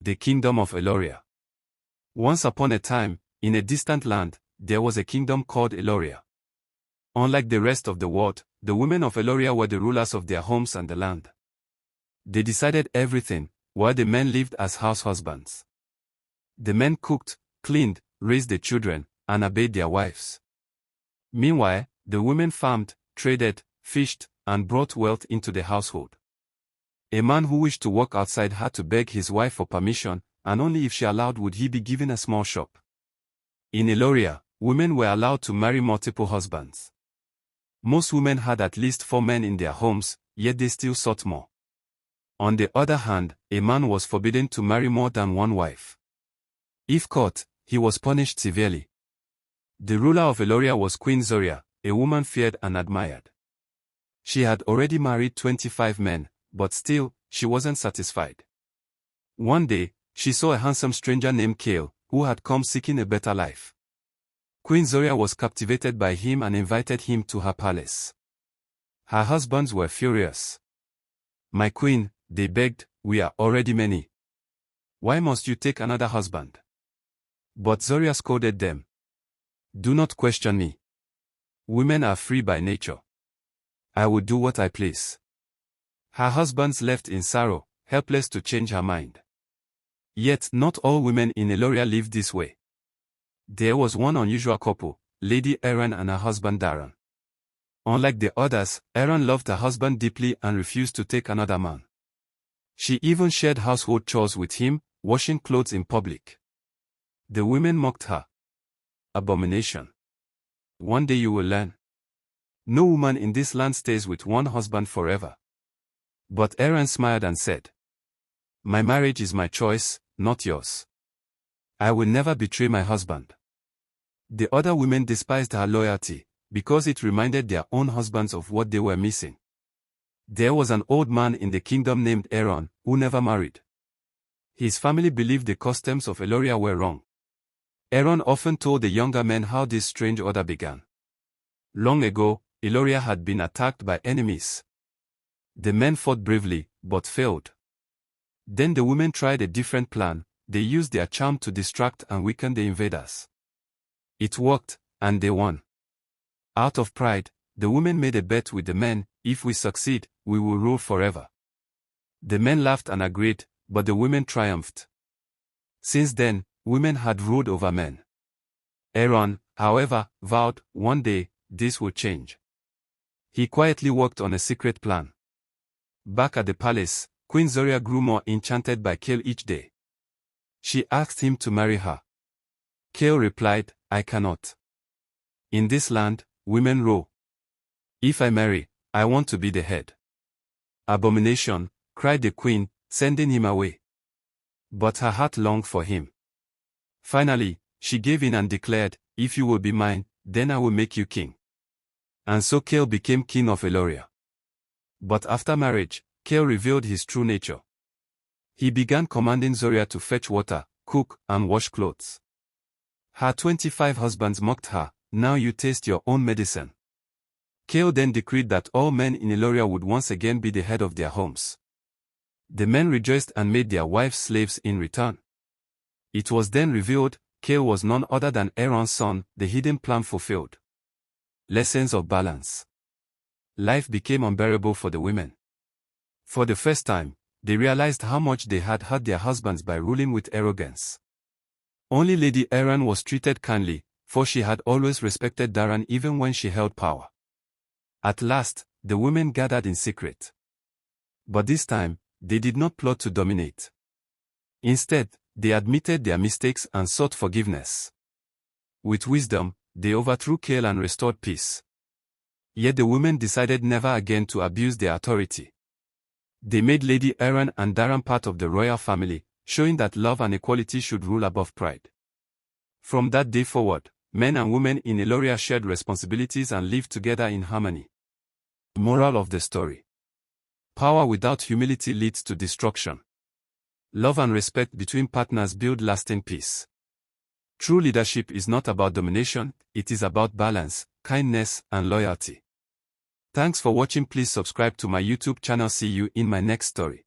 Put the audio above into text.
The Kingdom of Eloria. Once upon a time, in a distant land, there was a kingdom called Eloria. Unlike the rest of the world, the women of Eloria were the rulers of their homes and the land. They decided everything, while the men lived as house husbands. The men cooked, cleaned, raised the children, and obeyed their wives. Meanwhile, the women farmed, traded, fished, and brought wealth into the household. A man who wished to work outside had to beg his wife for permission, and only if she allowed would he be given a small shop. In Eloria, women were allowed to marry multiple husbands. Most women had at least 4 men in their homes, yet they still sought more. On the other hand, a man was forbidden to marry more than one wife. If caught, he was punished severely. The ruler of Eloria was Queen Zoria, a woman feared and admired. She had already married 25 men, but still, she wasn't satisfied. One day, she saw a handsome stranger named Kale, who had come seeking a better life. Queen Zoria was captivated by him and invited him to her palace. Her husbands were furious. "My queen," they begged, "we are already many. Why must you take another husband?" But Zoria scolded them. "Do not question me. Women are free by nature. I will do what I please." Her husbands left in sorrow, helpless to change her mind. Yet not all women in Eloria lived this way. There was one unusual couple, Lady Erin and her husband Daran. Unlike the others, Erin loved her husband deeply and refused to take another man. She even shared household chores with him, washing clothes in public. The women mocked her. Abomination. One day you will learn. No woman in this land stays with one husband forever. But Erin smiled and said, "My marriage is my choice, not yours. I will never betray my husband." The other women despised her loyalty, because it reminded their own husbands of what they were missing. There was an old man in the kingdom named Aaron, who never married. His family believed the customs of Eloria were wrong. Aaron often told the younger men how this strange order began. Long ago, Eloria had been attacked by enemies. The men fought bravely, but failed. Then the women tried a different plan. They used their charm to distract and weaken the invaders. It worked, and they won. Out of pride, the women made a bet with the men: "If we succeed, we will rule forever." The men laughed and agreed, but the women triumphed. Since then, women had ruled over men. Aaron, however, vowed, one day, this would change. He quietly worked on a secret plan. Back at the palace, Queen Zoria grew more enchanted by Kale each day. She asked him to marry her. Kale replied, "I cannot. In this land, women rule. If I marry, I want to be the head." "Abomination," cried the queen, sending him away. But her heart longed for him. Finally, she gave in and declared, "If you will be mine, then I will make you king." And so Kale became king of Eloria. But after marriage, Kale revealed his true nature. He began commanding Zoria to fetch water, cook, and wash clothes. Her 25 husbands mocked her. "Now you taste your own medicine." Kale then decreed that all men in Eloria would once again be the head of their homes. The men rejoiced and made their wives slaves in return. It was then revealed, Kale was none other than Aaron's son, the hidden plan fulfilled. Lessons of balance. Life became unbearable for the women. For the first time, they realized how much they had hurt their husbands by ruling with arrogance. Only Lady Erin was treated kindly, for she had always respected Daran even when she held power. At last, the women gathered in secret. But this time, they did not plot to dominate. Instead, they admitted their mistakes and sought forgiveness. With wisdom, they overthrew Kale and restored peace. Yet the women decided never again to abuse their authority. They made Lady Erin and Daran part of the royal family, showing that love and equality should rule above pride. From that day forward, men and women in Eloria shared responsibilities and lived together in harmony. Moral of the story: power without humility leads to destruction. Love and respect between partners build lasting peace. True leadership is not about domination, it is about balance, kindness, and loyalty. Thanks for watching. Please subscribe to my YouTube channel. See you in my next story.